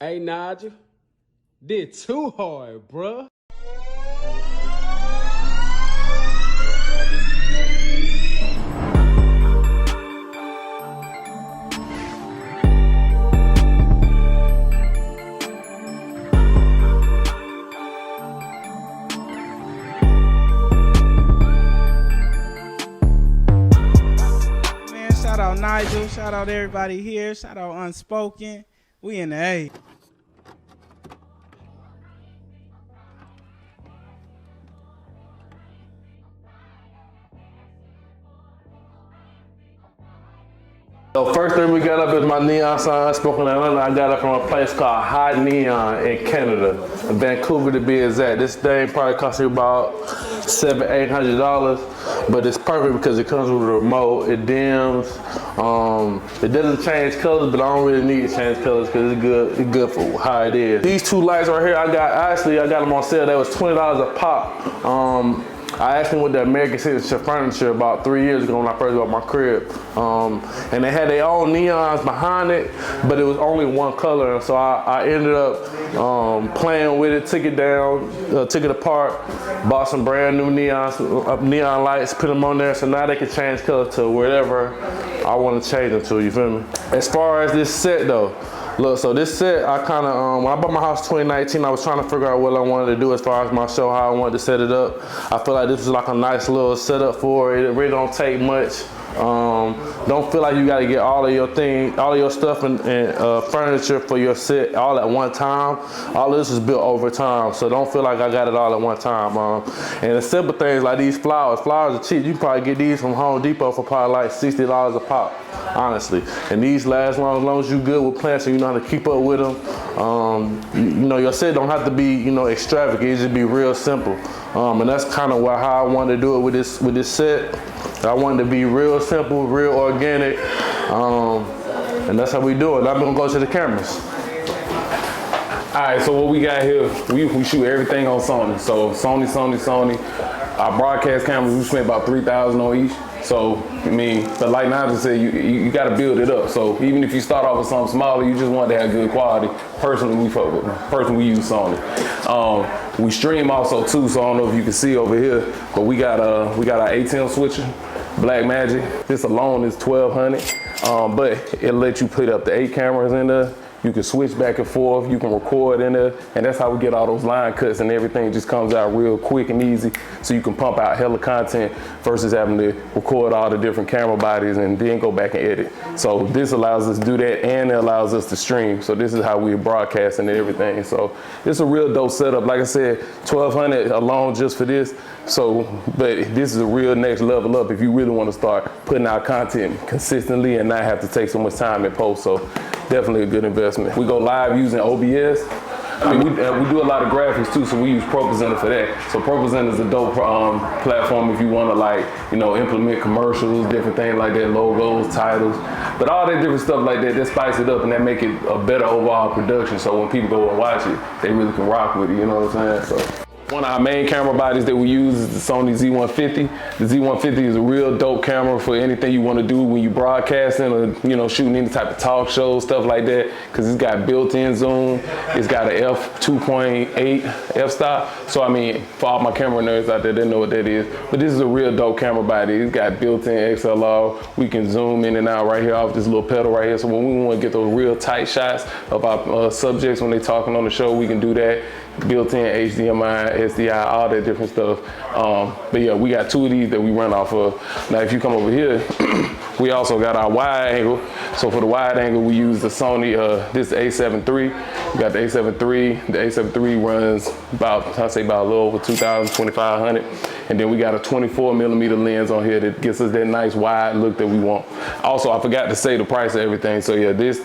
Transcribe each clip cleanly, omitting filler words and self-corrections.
Hey, Nigel, did too hard, bruh. Man, shout out Nigel, shout out everybody here, shout out Unspoken. We in the A. So first thing we got up is my neon sign, Unspoken Atlanta. I got it from a place called Hot Neon in Canada, in Vancouver to be exact. This thing probably cost you about $700–800, but it's perfect because it comes with a remote. It dims. It doesn't change colors, but I don't really need to change colors because it's good. It's good for how it is. These two lights right here, I got them on sale. They was $20 a pop. I asked them with the American Signature Furniture about 3 years ago when I first got my crib. And they had their own neons behind it, but it was only one color. So I ended up playing with it, took it down, took it apart, bought some brand new neon lights, put them on there, so now they can change color to whatever I want to change them to, you feel me? As far as this set though, look, so this set, I kind of, when I bought my house 2019, I was trying to figure out what I wanted to do as far as my show, how I wanted to set it up. I feel like this is like a nice little setup for it. It really don't take much. Don't feel like you gotta get all of your stuff and furniture for your set all at one time. All of this is built over time, so don't feel like I got it all at one time. And the simple things like these flowers are cheap. You can probably get these from Home Depot for probably like $60 a pop, honestly. And these last long as you good with plants and you know how to keep up with them. You know, your set don't have to be, you know, extravagant. It just be real simple. And that's kind of how I wanted to do it with this set. I wanted to be real simple, real organic, and that's how we do it. I'm gonna go to the cameras. All right, so what we got here, we shoot everything on Sony. So Sony. Our broadcast cameras, we spent about $3,000 on each. So, I mean, but like Nigel said, you got to build it up. So even if you start off with something smaller, you just want to have good quality. Personally, we use Sony. We stream also too, so I don't know if you can see over here, but we got our ATEM switcher, Black Magic. This alone is $1,200, but it lets you put up to 8 cameras in there. You can switch back and forth, you can record in there, and that's how we get all those line cuts and everything just comes out real quick and easy, so you can pump out hella content versus having to record all the different camera bodies and then go back and edit. So this allows us to do that, and it allows us to stream. So this is how we broadcast and everything. So it's a real dope setup. Like I said, $1,200 alone just for this. So, but this is a real next level up if you really want to start putting out content consistently and not have to take so much time in post. So definitely a good investment. We go live using OBS. I mean, we do a lot of graphics too, so we use ProPresenter for that. So ProPresenter is a dope platform if you want to, like, you know, implement commercials, different things like that, logos, titles, but all that different stuff like that spice it up and that make it a better overall production. So when people go and watch it, they really can rock with it, you know what I'm saying? So one of our main camera bodies that we use is the Sony Z150. The Z150 is a real dope camera for anything you want to do when you broadcasting or, you know, shooting any type of talk shows, stuff like that, because it's got built-in zoom. It's got a f2.8 f-stop. So I mean, for all my camera nerds out there, they know what that is. But this is a real dope camera body. It's got built-in XLR. We can zoom in and out right here off this little pedal right here. So when we want to get those real tight shots of our subjects when they're talking on the show, we can do that. Built-in HDMI, SDI, all that different stuff. But yeah, we got 2 of these that we run off of. Now, if you come over here, we also got our wide angle. So for the wide angle, we use the Sony, this A7 III. We got the A7 III. The A7 III runs about, I'd say about a little over $2,000, $2,500. And then we got a 24mm lens on here that gets us that nice wide look that we want. Also, I forgot to say the price of everything. So yeah, this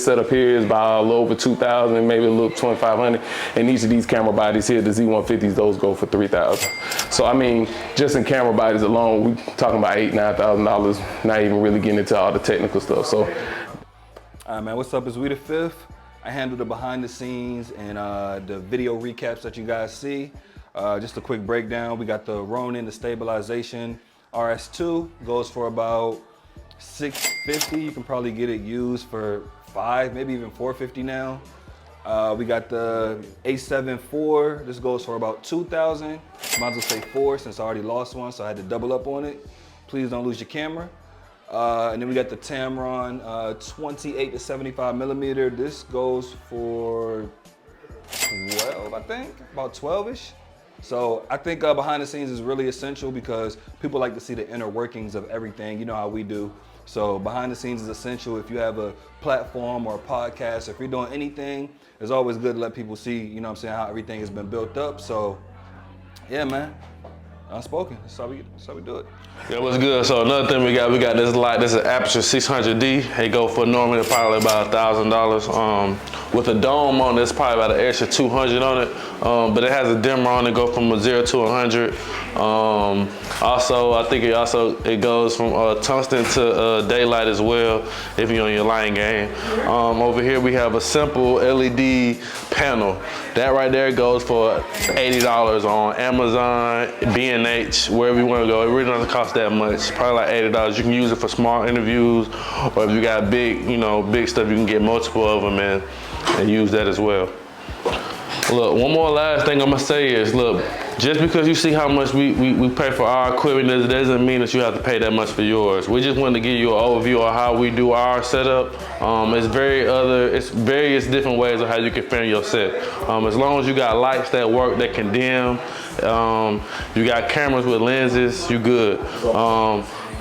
setup here is about a little over $2,000, maybe a little $2,500. And each of these camera bodies here, the Z150s, those go for $3,000. So I mean, just in camera bodies alone, we talking about $8,000, $9,000, not even really getting into all the technical stuff. So, all right, man, what's up? It's We the Fifth. I handle the behind the scenes and the video recaps that you guys see. Just a quick breakdown. We got the Ronin, the stabilization RS2, goes for about $650. You can probably get it used for $500, maybe even $450 now. We got the A7 IV. This goes for about 2,000. Might as well say 4 since I already lost one, so I had to double up on it. Please don't lose your camera. And then we got the Tamron 28 to 75 millimeter. This goes for 12, I think, about 12-ish. So I think behind the scenes is really essential because people like to see the inner workings of everything. You know how we do. So behind the scenes is essential. If you have a platform or a podcast, if you're doing anything, it's always good to let people see, you know what I'm saying, how everything has been built up. So yeah, man. Unspoken. That's how we do it. Yeah, what's good? So another thing we got this light. This is APTURE 600D. It go for normally probably about $1,000. With a dome on it, it's probably about an extra 200 on it. But it has a dimmer on it, go from a 0 to 100. Also, I think it goes from tungsten to daylight as well if you're on your lighting game. Over here we have a simple LED panel. That right there goes for $80 on Amazon, B&H, wherever you want to go. It really doesn't cost that much, probably like $80. You can use it for small interviews, or if you got big, big stuff, you can get multiple of them and use that as well. Look, one more last thing I'm gonna say is, look, just because you see how much we pay for our equipment, it doesn't mean that you have to pay that much for yours. We just wanted to give you an overview of how we do our setup. It's various different ways of how you can film your set. As long as you got lights that work, that can dim, you got cameras with lenses, you good.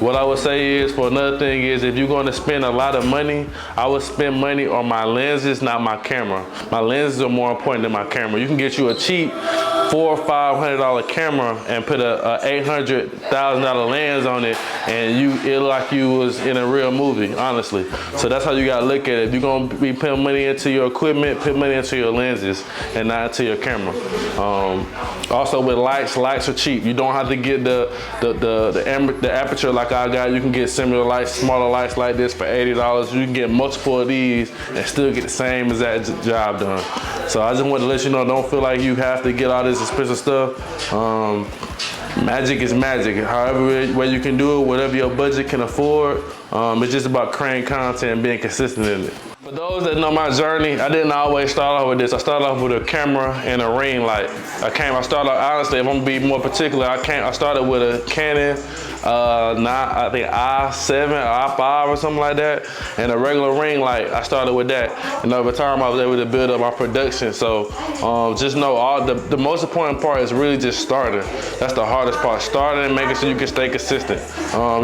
What I would say is, for another thing is, if you're going to spend a lot of money, I would spend money on my lenses, not my camera. My lenses are more important than my camera. You can get you a cheap $400 or $500 camera and put a $800,000 lens on it, and it look like you was in a real movie, honestly. So that's how you gotta look at it. If you're gonna be putting money into your equipment, put money into your lenses and not into your camera. Also with lights are cheap. You don't have to get the aperture like I got. You can get similar lights, smaller lights like this for $80. You can get multiple of these and still get the same exact job done. So I just want to let you know, don't feel like you have to get all this expensive stuff. Magic is magic. However way you can do it, whatever your budget can afford, it's just about creating content and being consistent in it. For those that know my journey, I didn't always start off with this. I started off with a camera and a ring light. I started off, honestly, if I'm gonna be more particular, I started with a Canon, I think i7 or i5 or something like that, and a regular ring light. I started with that, and over time I was able to build up my production. So just know the most important part is really just starting. That's the hardest part, starting and making sure you can stay consistent.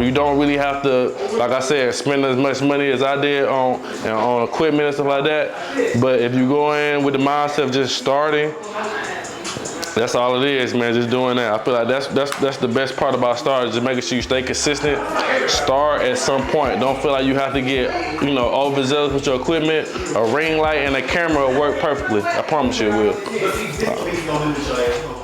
You don't really have to, like I said, spend as much money as I did on equipment and stuff like that. But if you go in with the mindset of just starting, that's all it is, man, just doing that. I feel like that's the best part about starting, just making sure you stay consistent. Start at some point. Don't feel like you have to get, overzealous with your equipment. A ring light and a camera will work perfectly. I promise you it will.